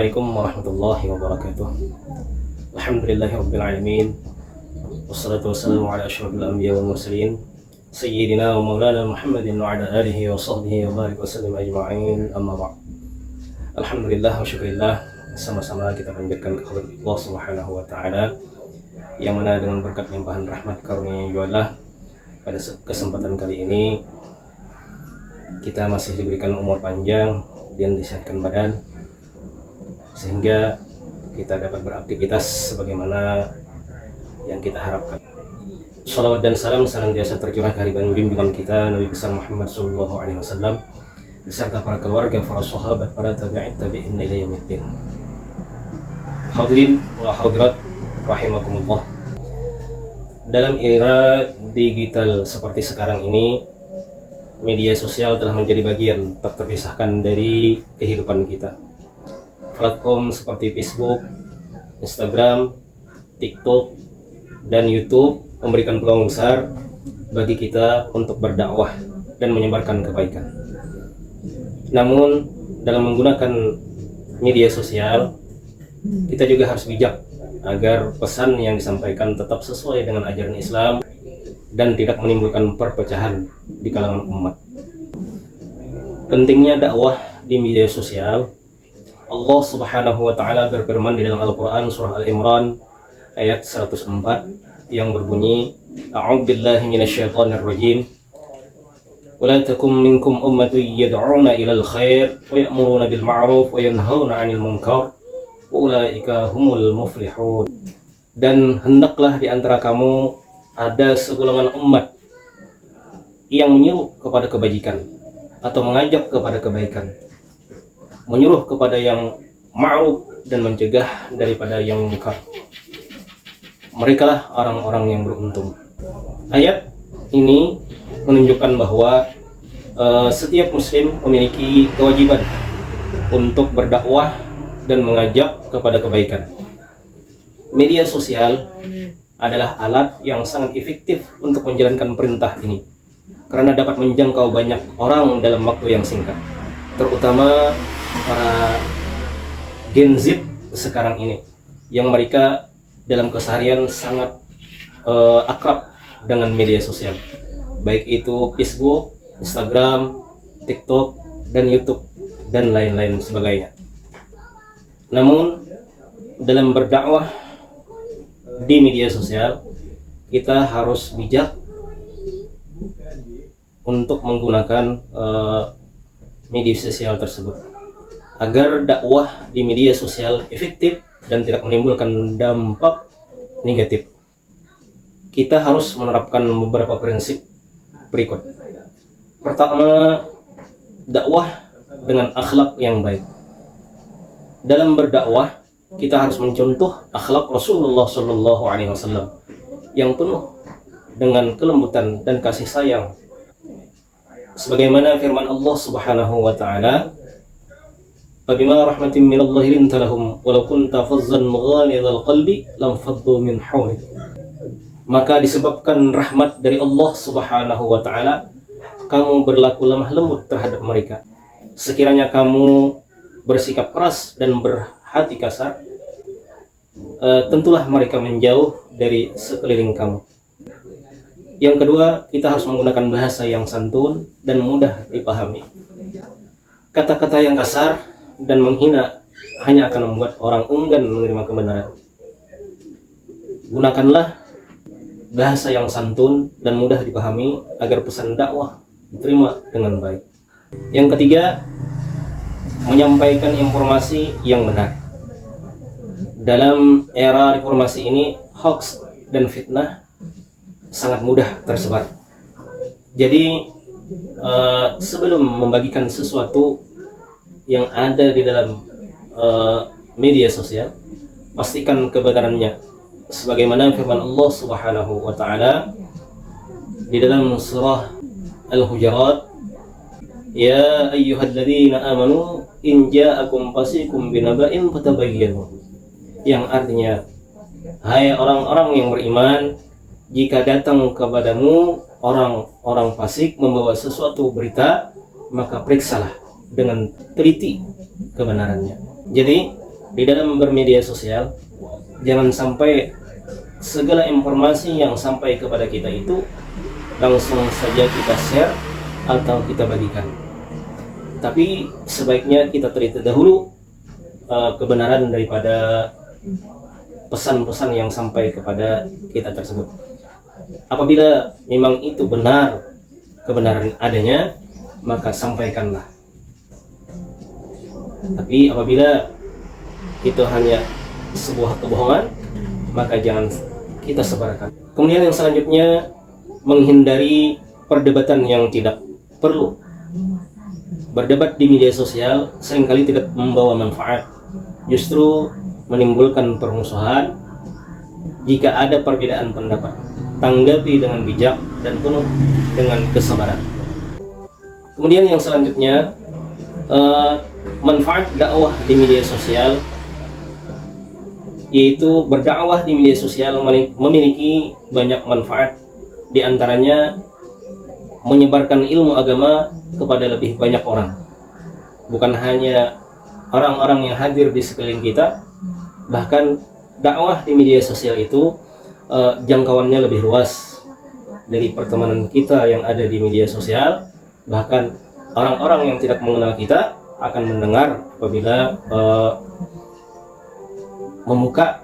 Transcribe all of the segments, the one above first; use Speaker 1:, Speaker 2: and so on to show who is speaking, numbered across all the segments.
Speaker 1: Assalamualaikum warahmatullahi wabarakatuh. Alhamdulillahirabbil alamin. Wassalatu wassalamu ala asyrofil anbiya wal mursalin sayyidina wa maulana Muhammadin wa ala alihi wa sahbihi wa barik wa sallim ajma'in. Amma ba'd. Alhamdulillah wa syukurillah, sama-sama kita panjatkan kehadirat Allah Subhanahu wa taala yang mana dengan berkat limpahan rahmat karunia Allah pada kesempatan kali ini kita masih diberikan umur panjang dan disehatkan badan sehingga kita dapat beraktivitas sebagaimana yang kita harapkan. Salawat dan salam senantiasa tercurah kehadiran junjungan kita Nabi besar Muhammad sallallahu alaihi wasallam beserta para keluarga, para sahabat, para tabi'in ila yaumiddin. Hadirin wa hadirat rahimakumullah. Dalam era digital seperti sekarang ini, media sosial telah menjadi bagian tak terpisahkan dari kehidupan kita. Platform seperti Facebook, Instagram, TikTok, dan YouTube memberikan peluang besar bagi kita untuk berdakwah dan menyebarkan kebaikan. Namun, dalam menggunakan media sosial, kita juga harus bijak agar pesan yang disampaikan tetap sesuai dengan ajaran Islam dan tidak menimbulkan perpecahan di kalangan umat. Pentingnya dakwah di media sosial, Allah Subhanahu wa taala berfirman di dalam Al-Qur'an surah Al-Imran ayat 104 yang berbunyi, A'udzubillahi minasyaitonir rajim. Wa la takum minkum ummatun yad'una ilal khair wa ya'muruna bil ma'ruf wa yanhauna 'anil munkar wa ulaika humul muflihun. Dan hendaklah di antara kamu ada segolongan umat yang menyuruh kepada kebajikan atau mengajak kepada kebaikan, menyuruh kepada yang ma'ruf dan mencegah daripada yang munkar. Mereka lah orang-orang yang beruntung. Ayat ini menunjukkan bahwa setiap muslim memiliki kewajiban untuk berdakwah dan mengajak kepada kebaikan. Media sosial adalah alat yang sangat efektif untuk menjalankan perintah ini karena dapat menjangkau banyak orang dalam waktu yang singkat, terutama para Gen Z sekarang ini yang mereka dalam keseharian sangat akrab dengan media sosial, baik itu Facebook, Instagram, TikTok, dan YouTube, dan lain-lain sebagainya. Namun dalam berdakwah di media sosial, kita harus bijak untuk menggunakan media sosial tersebut agar dakwah di media sosial efektif dan tidak menimbulkan dampak negatif. Kita harus menerapkan beberapa prinsip berikut. Pertama, dakwah dengan akhlak yang baik. Dalam berdakwah, kita harus mencontoh akhlak Rasulullah Shallallahu Alaihi Wasallam yang penuh dengan kelembutan dan kasih sayang. Sebagaimana firman Allah Subhanahu Wa Taala, "Fabima rahmatin min Allah linta lahum, walau kunta fazzan ghalidhal qalbi lam faddu min hawlik." Maka disebabkan rahmat dari Allah Subhanahu Wa Taala, kamu berlaku lemah lembut terhadap mereka. Sekiranya kamu bersikap keras dan berhati kasar, tentulah mereka menjauh dari sekeliling kamu. Yang kedua, kita harus menggunakan bahasa yang santun dan mudah dipahami. Kata-kata yang kasar dan menghina hanya akan membuat orang enggan menerima kebenaran. Gunakanlah bahasa yang santun dan mudah dipahami agar pesan dakwah diterima dengan baik. Yang ketiga, menyampaikan informasi yang benar. Dalam era informasi ini, hoax dan fitnah sangat mudah tersebar. Jadi sebelum membagikan sesuatu yang ada di dalam media sosial, pastikan kebenarannya. Sebagaimana firman Allah Subhanahu wa taala di dalam surah Al-Hujurat, "Ya ayyuhalladzina amanu in ja'akum fasiqun binaba'in fatabayyanu." Yang artinya, hai orang-orang yang beriman, jika datang kepadamu orang-orang fasik membawa sesuatu berita, maka periksalah dengan teliti kebenarannya. Jadi di dalam bermedia sosial, jangan sampai segala informasi yang sampai kepada kita itu langsung saja kita share atau kita bagikan. Tapi sebaiknya kita teliti dahulu kebenaran daripada pesan-pesan yang sampai kepada kita tersebut. Apabila memang itu benar, kebenaran adanya, maka sampaikanlah. Tapi apabila itu hanya sebuah kebohongan, maka jangan kita sebarkan. Kemudian yang selanjutnya, menghindari perdebatan yang tidak perlu. Berdebat di media sosial seringkali tidak membawa manfaat, justru menimbulkan permusuhan. Jika ada perbedaan pendapat, tanggapi dengan bijak dan penuh dengan kesabaran. Kemudian yang selanjutnya, manfaat dakwah di media sosial, yaitu berdakwah di media sosial memiliki banyak manfaat. Di antaranya menyebarkan ilmu agama kepada lebih banyak orang, bukan hanya orang-orang yang hadir di sekeliling kita. Bahkan dakwah di media sosial itu jangkauannya lebih luas dari pertemanan kita yang ada di media sosial. Bahkan orang-orang yang tidak mengenal kita akan mendengar apabila membuka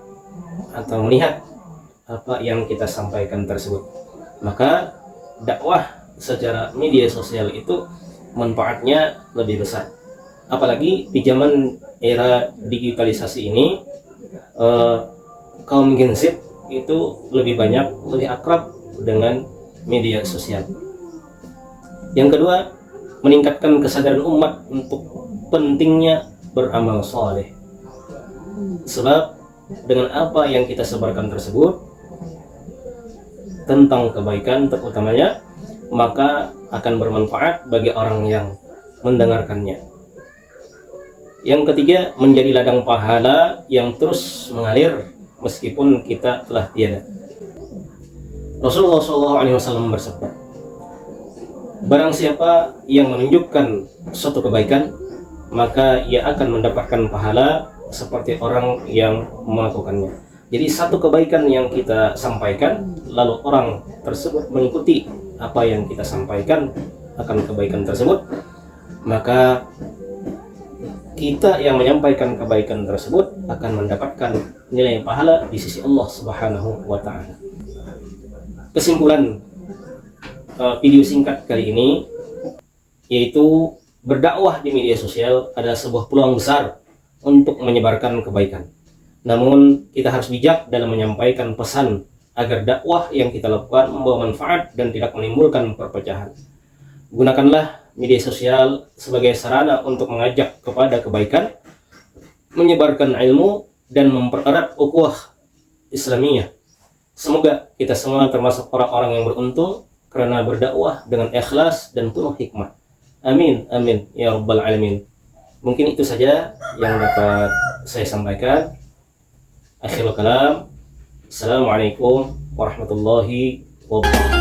Speaker 1: atau melihat apa yang kita sampaikan tersebut. Maka dakwah secara media sosial itu manfaatnya lebih besar. Apalagi di zaman era digitalisasi ini, kaum Gen Z itu lebih banyak, lebih akrab dengan media sosial. Yang kedua, meningkatkan kesadaran umat untuk pentingnya beramal soleh. Sebab dengan apa yang kita sebarkan tersebut tentang kebaikan terutamanya, maka akan bermanfaat bagi orang yang mendengarkannya. Yang ketiga, menjadi ladang pahala yang terus mengalir meskipun kita telah tiada. Rasulullah SAW bersabda, barang siapa yang menunjukkan suatu kebaikan, maka ia akan mendapatkan pahala seperti orang yang melakukannya. Jadi satu kebaikan yang kita sampaikan, lalu orang tersebut mengikuti apa yang kita sampaikan akan kebaikan tersebut, maka kita yang menyampaikan kebaikan tersebut akan mendapatkan nilai pahala di sisi Allah Subhanahu wa Ta'ala. Kesimpulan video singkat kali ini, yaitu berdakwah di media sosial adalah sebuah peluang besar untuk menyebarkan kebaikan. Namun kita harus bijak dalam menyampaikan pesan agar dakwah yang kita lakukan membawa manfaat dan tidak menimbulkan perpecahan. Gunakanlah media sosial sebagai sarana untuk mengajak kepada kebaikan, menyebarkan ilmu, dan mempererat ukhuwah Islamiyah. Semoga kita semua termasuk orang-orang yang beruntung karena berdakwah dengan ikhlas dan penuh hikmah. Amin, amin, ya rabbal alamin. Mungkin itu saja yang dapat saya sampaikan. Akhirul kalam. Assalamualaikum warahmatullahi wabarakatuh.